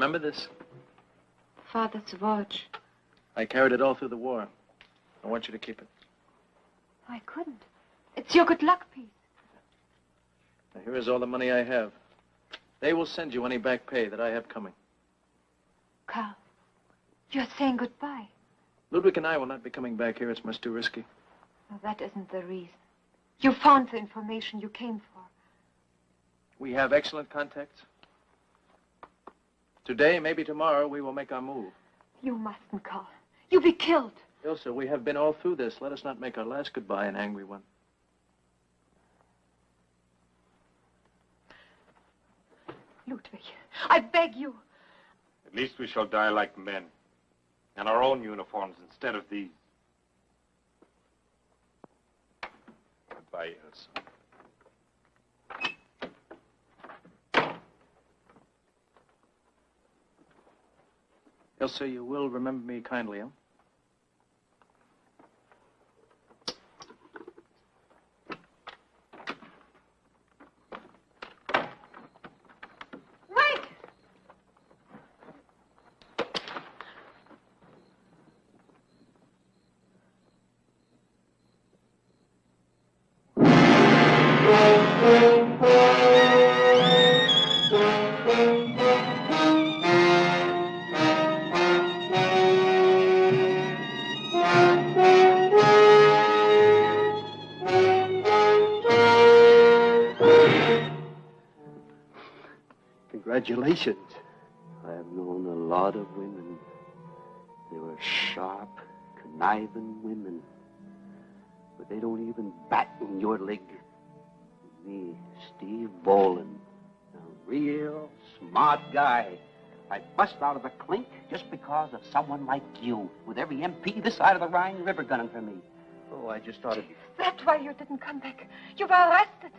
remember this? Father's watch. I carried it all through the war. I want you to keep it. I couldn't. It's your good luck piece. Now, here is all the money I have. They will send you any back pay that I have coming. Carl, you're saying goodbye. Ludwig and I will not be coming back here. It's much too risky. No, that isn't the reason. You found the information you came for. We have excellent contacts. Today, maybe tomorrow, we will make our move. You mustn't, Carl. You'll be killed. Ilsa, we have been all through this. Let us not make our last goodbye an angry one. Ludwig, I beg you. At least we shall die like men. In our own uniforms instead of these. Goodbye, Ilsa. Ilsa, you will remember me kindly, huh? Congratulations. I have known a lot of women. They were sharp, conniving women. But they don't even bat in your league. Me, Steve Boland, a real smart guy. I bust out of the clink just because of someone like you, with every MP this side of the Rhine River gunning for me. Oh, I just thought it'd be... That's why you didn't come back. You were arrested.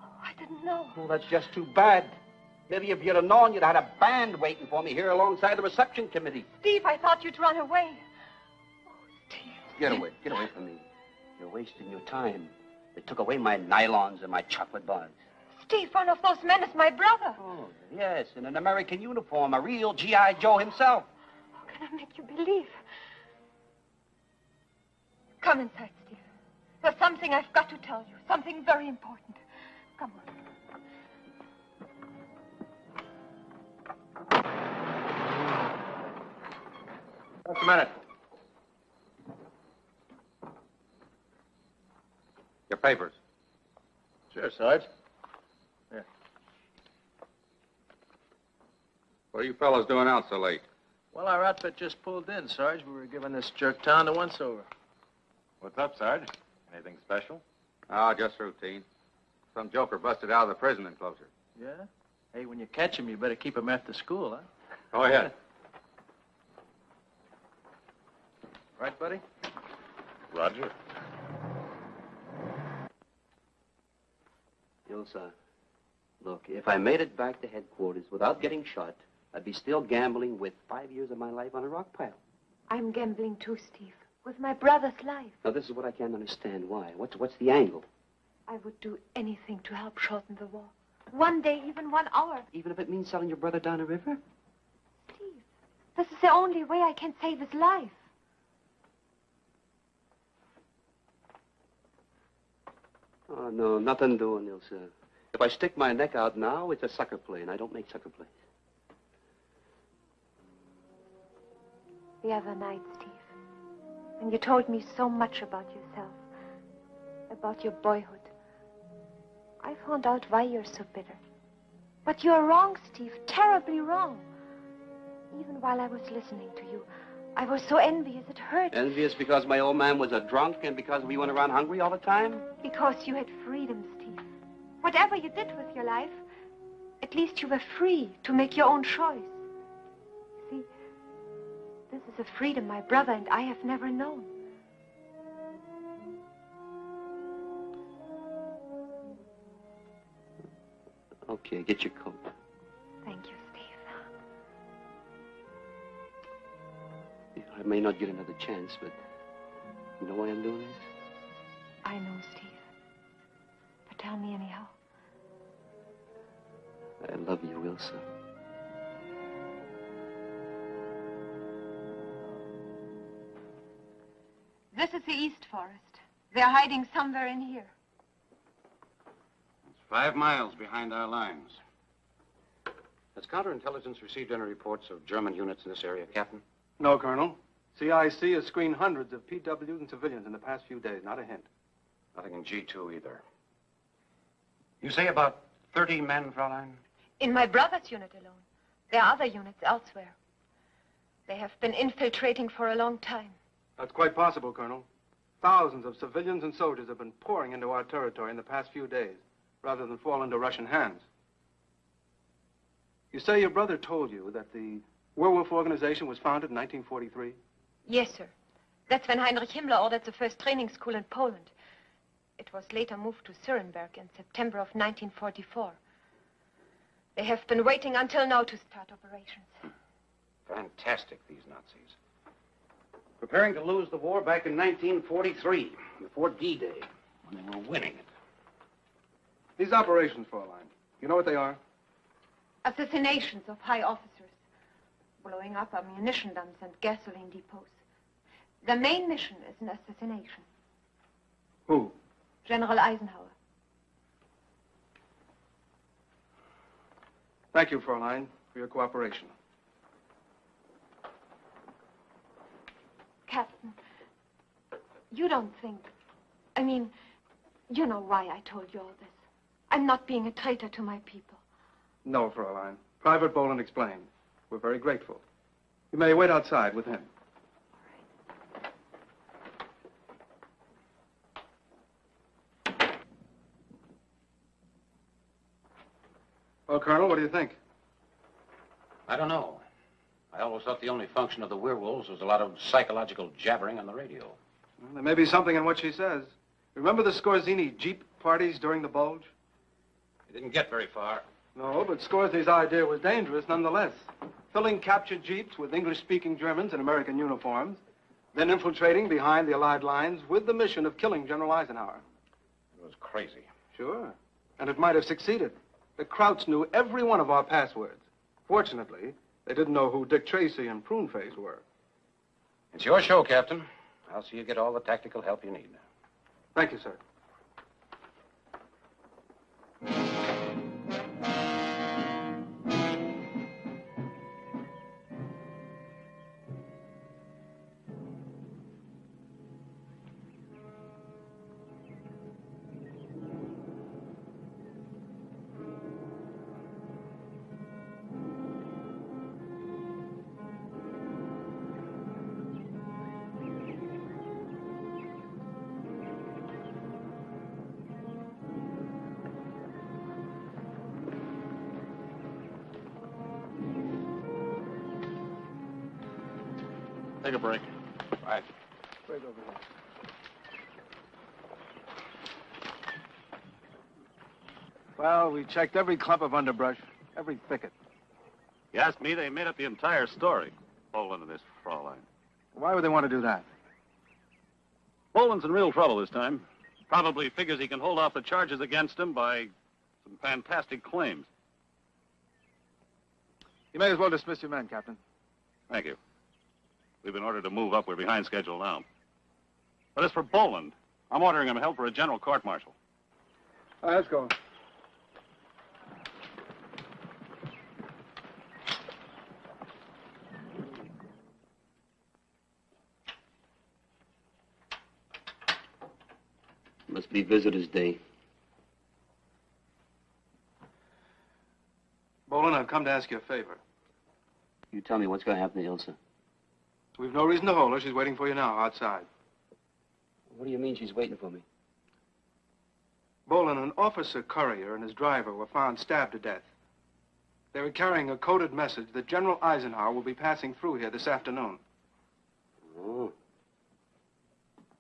Oh, I didn't know. Oh, that's just too bad. Maybe if you'd have known, you'd have had a band waiting for me here alongside the reception committee. Steve, I thought you'd run away. Oh, Steve. Get away from me. You're wasting your time. They took away my nylons and my chocolate bars. Steve, one of those men is my brother. Oh, yes, in an American uniform, a real G.I. Joe himself. How can I make you believe? Come inside, Steve. There's something I've got to tell you. Something very important. Come on. Just a minute. Your papers. Sure, Sarge. Here. What are you fellows doing out so late? Well, our outfit just pulled in, Sarge. We were giving this jerk town a once-over. What's up, Sarge? Anything special? Oh, just routine. Some joker busted out of the prison enclosure. Yeah? Hey, when you catch him, you better keep him after school, huh? Go ahead. Right, buddy? Roger. Ilsa, look, if I made it back to headquarters without getting shot, I'd be still gambling with 5 years of my life on a rock pile. I'm gambling too, Steve, with my brother's life. Now, this is what I can't understand. Why? What's the angle? I would do anything to help shorten the war. One day, even 1 hour. Even if it means selling your brother down the river? Steve, this is the only way I can save his life. Oh, no, nothing doing, Ilsa. If I stick my neck out now, it's a sucker play, and I don't make sucker plays. The other night, Steve, when you told me so much about yourself, about your boyhood, I found out why you're so bitter. But you're wrong, Steve, terribly wrong. Even while I was listening to you, I was so envious, it hurt. Envious because my old man was a drunk and because we went around hungry all the time? Because you had freedom, Steve. Whatever you did with your life, at least you were free to make your own choice. See, this is a freedom my brother and I have never known. Okay, get your coat. Thank you, Steve. I may not get another chance, but you know why I'm doing this? I know, Steve. But tell me anyhow. I love you, Ilsa. This is the East Forest. They're hiding somewhere in here. It's 5 miles behind our lines. Has counterintelligence received any reports of German units in this area, Captain? No, Colonel. CIC has screened hundreds of PWs and civilians in the past few days. Not a hint. Nothing in G2 either. You say about 30 men, Fraulein? In my brother's unit alone. There are other units elsewhere. They have been infiltrating for a long time. That's quite possible, Colonel. Thousands of civilians and soldiers have been pouring into our territory in the past few days, rather than fall into Russian hands. You say your brother told you that the Werewolf organization was founded in 1943? Yes, sir. That's when Heinrich Himmler ordered the first training school in Poland. It was later moved to Nuremberg in September of 1944. They have been waiting until now to start operations. Fantastic, these Nazis. Preparing to lose the war back in 1943, before D-Day, when they were winning it. These operations, Fraulein, you know what they are? Assassinations of high officers, blowing up ammunition dumps and gasoline depots. The main mission is an assassination. Who? General Eisenhower. Thank you, Fraulein, for your cooperation. Captain, you don't think... I mean, you know why I told you all this. I'm not being a traitor to my people. No, Fraulein. Private Boland explained. We're very grateful. You may wait outside with him. Well, Colonel, what do you think? I don't know. I always thought the only function of the werewolves was a lot of psychological jabbering on the radio. Well, there may be something in what she says. Remember the Scorzini Jeep parties during the Bulge? It didn't get very far. No, but Scorzini's idea was dangerous nonetheless. Filling captured Jeeps with English-speaking Germans in American uniforms, then infiltrating behind the Allied lines with the mission of killing General Eisenhower. It was crazy. Sure. And it might have succeeded. The Krauts knew every one of our passwords. Fortunately, they didn't know who Dick Tracy and Pruneface were. It's your show, Captain. I'll see you get all the tactical help you need. Thank you, sir. Take a break. Right. Break over here. Well, we checked every clump of underbrush, every thicket. You ask me, they made up the entire story. Boland and this Fraulein. Why would they want to do that? Boland's in real trouble this time. Probably figures he can hold off the charges against him by some fantastic claims. You may as well dismiss your men, Captain. Thank you. We've been ordered to move up. We're behind schedule now. But as for Boland, I'm ordering him held for a general court-martial. All right, let's go. Must be visitor's day. Boland, I've come to ask you a favor. You tell me what's going to happen to Ilsa. We've no reason to hold her. She's waiting for you now, outside. What do you mean she's waiting for me? Boland, an officer courier and his driver were found stabbed to death. They were carrying a coded message that General Eisenhower will be passing through here this afternoon. Oh.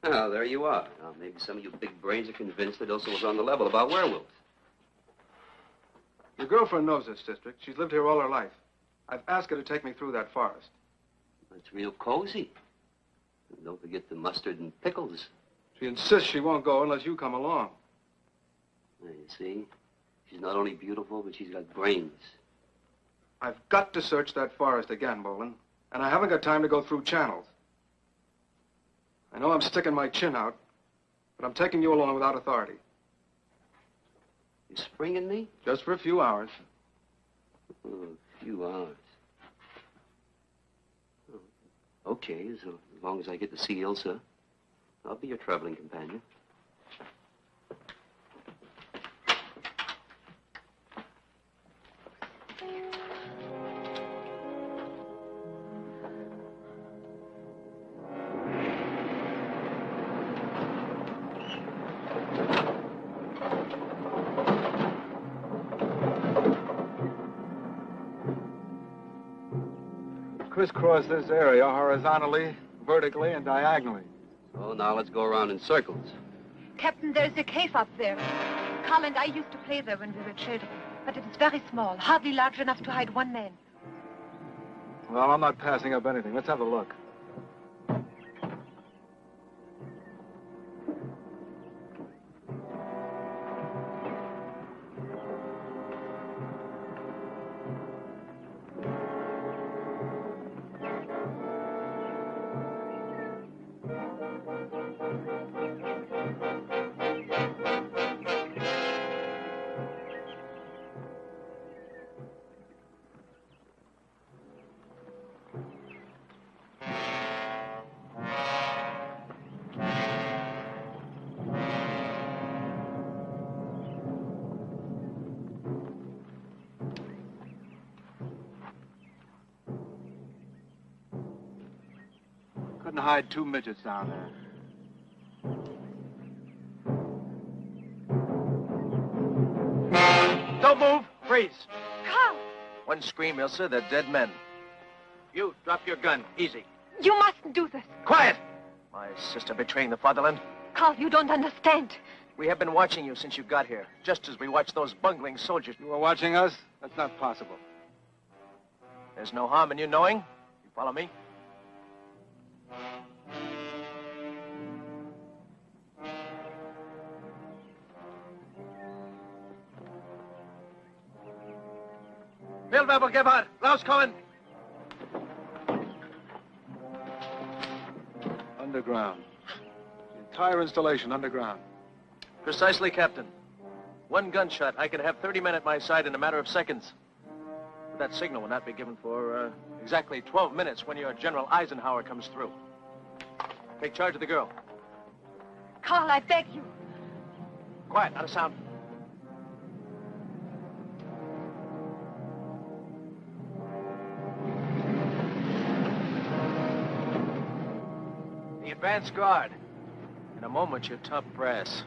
Well, there you are. Now, maybe some of you big brains are convinced that Ilsa was on the level about werewolves. Your girlfriend knows this district. She's lived here all her life. I've asked her to take me through that forest. It's real cozy. And don't forget the mustard and pickles. She insists she won't go unless you come along. Well, you see, she's not only beautiful, but she's got brains. I've got to search that forest again, Boland. And I haven't got time to go through channels. I know I'm sticking my chin out, but I'm taking you along without authority. You springing me? Just for a few hours. Oh, a few hours. Oh, okay, as long as I get to see Ilsa, I'll be your traveling companion. Crisscross this area horizontally, vertically, and diagonally. So now let's go around in circles. Captain, there's a cave up there. Carl and I used to play there when we were children. But it is very small, hardly large enough to hide one man. Well, I'm not passing up anything. Let's have a look. Couldn't hide two midgets down there. Don't move. Freeze. Carl! One scream, Ilsa. They're dead men. You, drop your gun. Easy. You mustn't do this. Quiet! My sister betraying the fatherland? Carl, you don't understand. We have been watching you since you got here, just as we watched those bungling soldiers. You were watching us? That's not possible. There's no harm in you knowing. You follow me? Feldwebel, rauskommen! Underground. The entire installation underground. Precisely, Captain. One gunshot, I can have 30 men at my side in a matter of seconds. But that signal will not be given for exactly 12 minutes when your General Eisenhower comes through. Take charge of the girl. Carl, I beg you. Quiet, not a sound. The advance guard. In a moment, your top brass.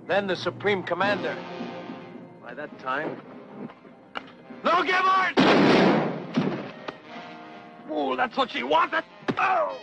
Then the Supreme Commander. By that time... No, Gebhardt! Fool, that's what she wanted! Oh!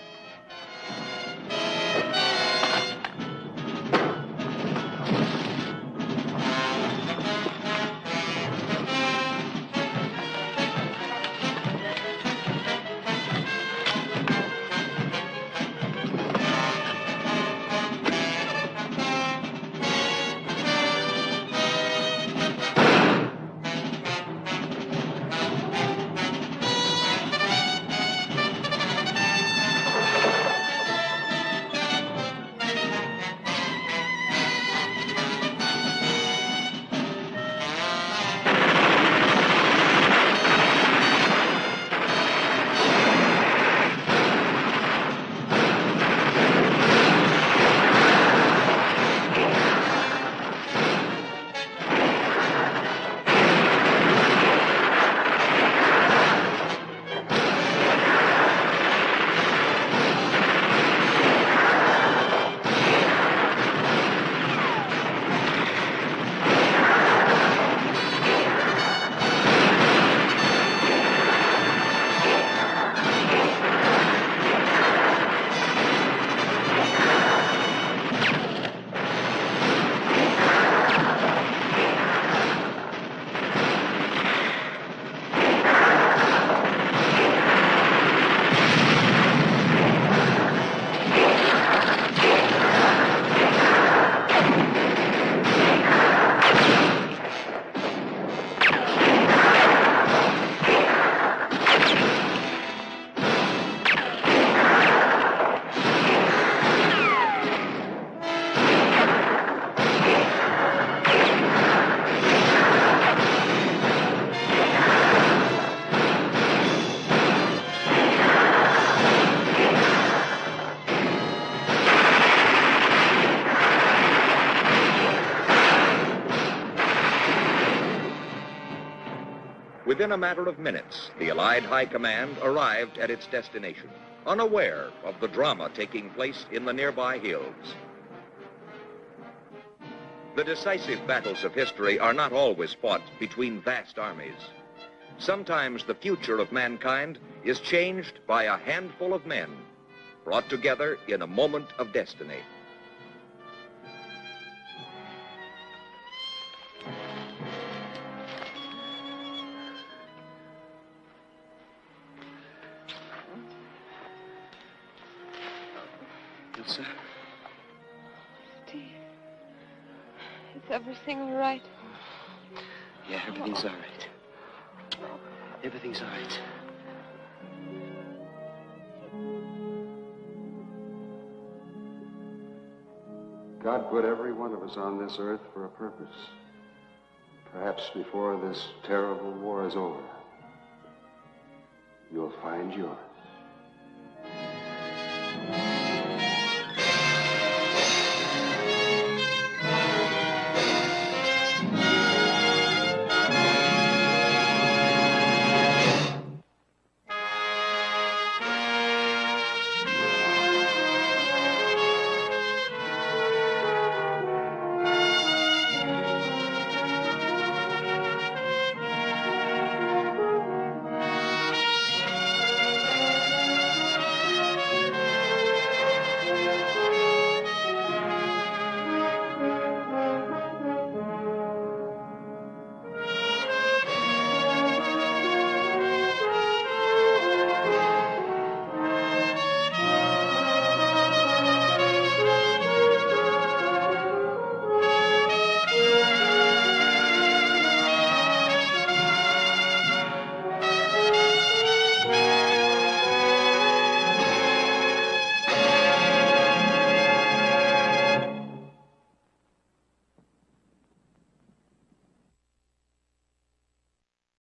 Within a matter of minutes, the Allied High Command arrived at its destination, unaware of the drama taking place in the nearby hills. The decisive battles of history are not always fought between vast armies. Sometimes the future of mankind is changed by a handful of men brought together in a moment of destiny. Steve, is everything all right? Yeah, everything's all right. Everything's all right. God put every one of us on this earth for a purpose. Perhaps before this terrible war is over, you'll find yours.